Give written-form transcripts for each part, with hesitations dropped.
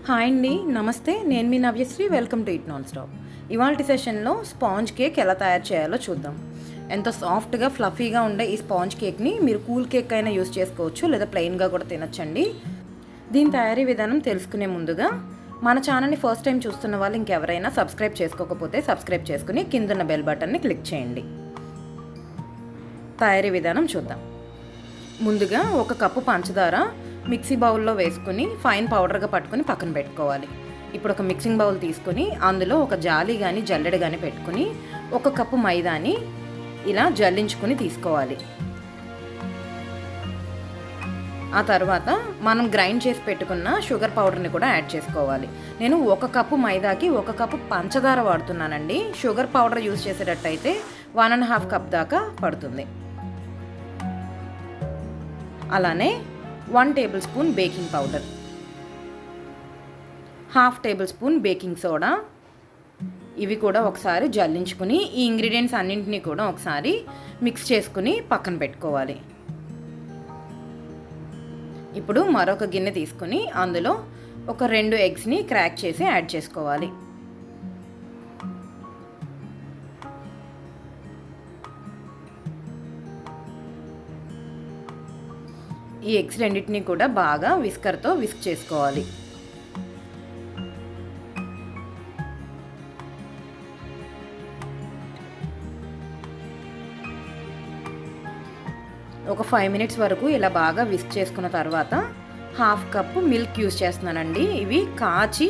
Hi అండి, నమస్తే. నేను మీ Navyasri. Welcome to it non stop. ఇవాల్టి సెషన్లో స్పాంజ్ కేక్ ఎలా తయారు చేయాలో చూద్దాం. ఎంతో సాఫ్ట్గా ఫ్లఫీగా ఉండే ఈ స్పాంజ్ కేక్ని మీరు కూల్ కేక్ అయినా యూస్ చేసుకోవచ్చు, లేదా ప్లెయిన్గా కూడా తినొచ్చండి. దీని తయారీ విధానం తెలుసుకునే ముందుగా మన ఛానల్ని ఫస్ట్ టైం చూస్తున్న వాళ్ళు ఇంకెవరైనా సబ్స్క్రైబ్ చేసుకోకపోతే సబ్స్క్రైబ్ చేసుకుని కిందన్న బెల్ బటన్ని క్లిక్ చేయండి. తయారీ విధానం చూద్దాం. ముందుగా 1 కప్పు పంచదార మిక్సీ బౌల్లో వేసుకుని ఫైన్ పౌడర్గా పట్టుకుని పక్కన పెట్టుకోవాలి. ఇప్పుడు ఒక మిక్సింగ్ బౌల్ తీసుకుని అందులో ఒక జాలి కానీ జల్లెడ కానీ పెట్టుకుని 1 కప్పు మైదాని ఇలా జల్లించుకుని తీసుకోవాలి. ఆ తర్వాత మనం గ్రైండ్ చేసి పెట్టుకున్న షుగర్ పౌడర్ని కూడా యాడ్ చేసుకోవాలి. నేను 1 కప్పు మైదాకి 1 కప్పు పంచదార వాడుతున్నానండి. షుగర్ పౌడర్ యూజ్ చేసేటట్టయితే 1.5 కప్ దాకా పడుతుంది. అలానే 1 table spoon baking powder, 1/2 table spoon baking soda, ఇవి కూడా ఒకసారి జల్లించుకుని ఈ ఇంగ్రీడియంట్స్ అన్నింటినీ కూడా ఒకసారి మిక్స్ చేసుకుని పక్కన పెట్టుకోవాలి. ఇప్పుడు మరొక గిన్నె తీసుకుని అందులో ఒక 2 ఎగ్స్ని క్రాక్ చేసి యాడ్ చేసుకోవాలి. ఈ ఎగ్స్ రెండింటినీ కూడా బాగా విస్కర్తో విస్క్ చేసుకోవాలి. ఒక 5 మినిట్స్ వరకు ఇలా బాగా విస్క్ చేసుకున్న తర్వాత 1/2 కప్పు మిల్క్ యూజ్ చేస్తున్నానండి. ఇవి కాచి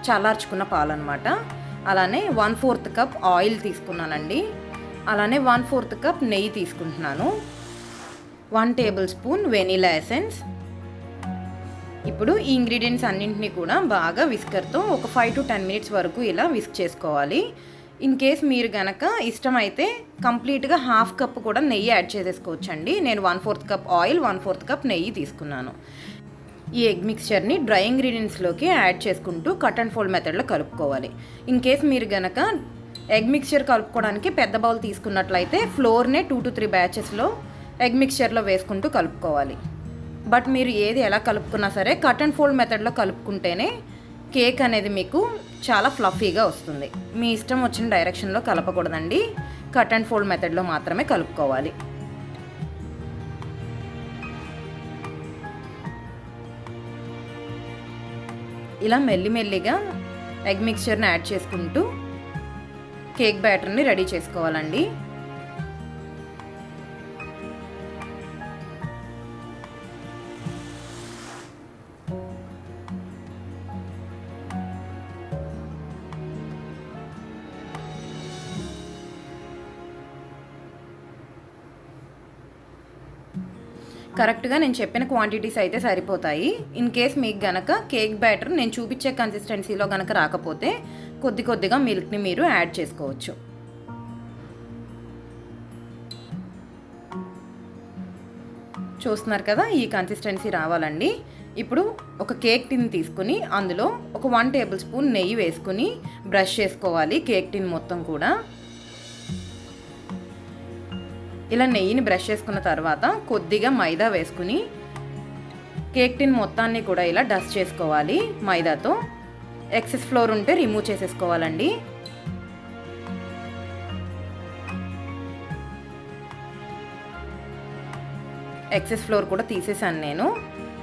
చల్లార్చుకున్న పాలు అనమాట. అలానే 1/4 కప్ ఆయిల్ తీసుకున్నానండి. అలానే 1/4 కప్ నెయ్యి తీసుకుంటున్నాను. 1 టేబుల్ స్పూన్ వెనిలా ఎసెన్స్. ఇప్పుడు ఈ ఇంగ్రీడియంట్స్ అన్నింటినీ కూడా బాగా విస్కర్తో ఒక 5 to 10 మినిట్స్ వరకు ఇలా విస్క్ చేసుకోవాలి. ఇన్ కేస్ మీరు గనక ఇష్టమైతే కంప్లీట్గా 1/2 కప్ కూడా నెయ్యి యాడ్ చేసేసుకోవచ్చండి. నేను 1/4 కప్ ఆయిల్ 1/4 కప్ నెయ్యి తీసుకున్నాను. ఈ ఎగ్ మిక్స్చర్ని డ్రై ఇంగ్రీడియంట్స్లోకి యాడ్ చేసుకుంటూ కట్ అండ్ ఫోల్డ్ మెథడ్లో కలుపుకోవాలి. ఇన్ కేస్ మీరు గనక ఎగ్ మిక్స్చర్ కలుపుకోవడానికి పెద్ద బౌల్ తీసుకున్నట్లయితే ఫ్లోర్నే 2 to 3 బ్యాచెస్లో ఎగ్ మిక్స్చర్లో వేసుకుంటూ కలుపుకోవాలి. బట్ మీరు ఏది ఎలా కలుపుకున్నా సరే కట్ అండ్ ఫోల్డ్ మెథడ్లో కలుపుకుంటేనే కేక్ అనేది మీకు చాలా ఫ్లఫీగా వస్తుంది. మీ ఇష్టం వచ్చిన డైరెక్షన్లో కలపకూడదండి. కట్ అండ్ ఫోల్డ్ మెథడ్లో మాత్రమే కలుపుకోవాలి. ఇలా మెల్లిమెల్లిగా ఎగ్ మిక్స్చర్ని యాడ్ చేసుకుంటూ కేక్ బ్యాటర్ని రెడీ చేసుకోవాలండి. కరెక్ట్గా నేను చెప్పిన క్వాంటిటీస్ అయితే సరిపోతాయి. ఇన్ కేస్ మీకు గనక కేక్ బ్యాటర్ నేను చూపించే కన్సిస్టెన్సీలో గనక రాకపోతే కొద్దిగా మిల్క్ని మీరు యాడ్ చేసుకోవచ్చు. చూస్తున్నారు కదా, ఈ కన్సిస్టెన్సీ రావాలండి. ఇప్పుడు ఒక కేక్ టిన్ తీసుకుని అందులో ఒక 1 టేబుల్ స్పూన్ నెయ్యి వేసుకుని బ్రష్ చేసుకోవాలి కేక్ టిన్ మొత్తం కూడా. ఇలా నెయ్యిని బ్రష్ చేసుకున్న తర్వాత కొద్దిగా మైదా వేసుకుని కేక్ టిన్ మొత్తాన్ని కూడా ఇలా డస్ట్ చేసుకోవాలి మైదాతో. ఎక్సెస్ ఫ్లోర్ ఉంటే రిమూవ్ చేసేసుకోవాలండి. ఎక్సెస్ ఫ్లోర్ కూడా తీసేసాను నేను.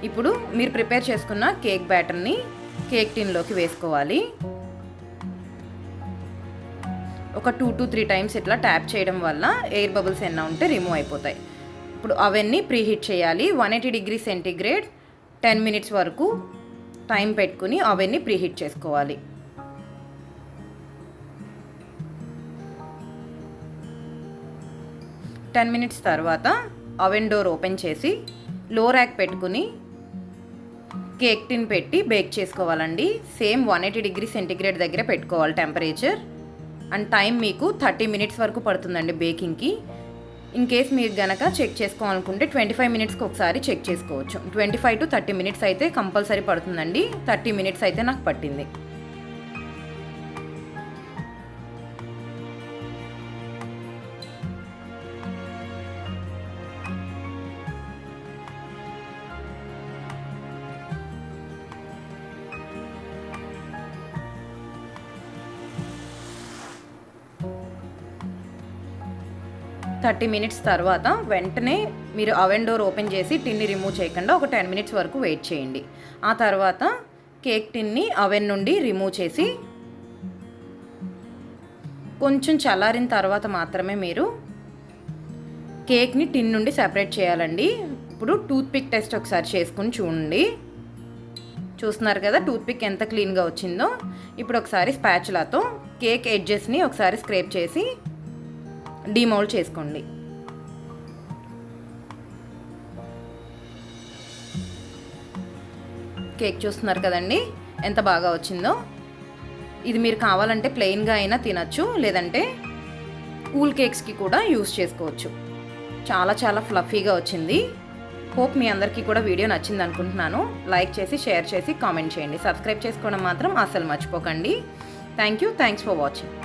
ఇప్పుడు మీరు ప్రిపేర్ చేసుకున్న కేక్ బ్యాటర్ని కేక్ టిన్లోకి వేసుకోవాలి. ఒక 2 to 3 టైమ్స్ ఇట్లా ట్యాప్ చేయడం వల్ల ఎయిర్ బబుల్స్ ఏమైనా ఉంటే రిమూవ్ అయిపోతాయి. ఇప్పుడు అవన్నీ ప్రీహీట్ చేయాలి. 180 డిగ్రీ సెంటీగ్రేడ్ 10 మినిట్స్ వరకు టైం పెట్టుకుని అవన్నీ ప్రీహీట్ చేసుకోవాలి. టెన్ మినిట్స్ తర్వాత అవెన్ డోర్ ఓపెన్ చేసి లో ర్యాక్ పెట్టుకుని కేక్ టిన్ పెట్టి బేక్ చేసుకోవాలండి. సేమ్ 180 డిగ్రీ సెంటీగ్రేడ్ దగ్గర పెట్టుకోవాలి టెంపరేచర్. అండ్ టైం మీకు 30 మినిట్స్ వరకు పడుతుందండి బేకింగ్కి. ఇన్ కేస్ మీరు గనక చెక్ చేసుకోవాలనుకుంటే 25 మినిట్స్కి ఒకసారి చెక్ చేసుకోవచ్చు. 25 to 30 మినిట్స్ అయితే కంపల్సరీ పడుతుందండి. 30 మినిట్స్ అయితే నాకు పట్టింది. 30 మినిట్స్ తర్వాత వెంటనే మీరు అవెన్ డోర్ ఓపెన్ చేసి టిన్ని రిమూవ్ చేయకుండా ఒక 10 మినిట్స్ వరకు వెయిట్ చేయండి. ఆ తర్వాత కేక్ టిన్ని అవెన్ నుండి రిమూవ్ చేసి కొంచెం చల్లారిన తర్వాత మాత్రమే మీరు కేక్ని టిన్ నుండి సెపరేట్ చేయాలండి. ఇప్పుడు టూత్పిక్ టెస్ట్ ఒకసారి చేసుకుని చూడండి. చూస్తున్నారు కదా టూత్పిక్ ఎంత క్లీన్గా వచ్చిందో. ఇప్పుడు ఒకసారి స్పాచులాతో కేక్ ఎడ్జెస్ని ఒకసారి స్క్రేప్ చేసి డీమౌల్డ్ చేసుకోండి. కేక్ చూస్తున్నారు కదండి ఎంత బాగా వచ్చిందో. ఇది మీరు కావాలంటే ప్లెయిన్గా అయినా తినచ్చు, లేదంటే కూల్ కేక్స్కి కూడా యూస్ చేసుకోవచ్చు. చాలా చాలా ఫ్లఫీగా వచ్చింది. హోప్ మీ అందరికీ కూడా వీడియో నచ్చింది అనుకుంటున్నాను. లైక్ చేసి షేర్ చేసి కామెంట్ చేయండి. సబ్స్క్రైబ్ చేసుకోవడం మాత్రం అస్సలు మర్చిపోకండి. Thanks for watching.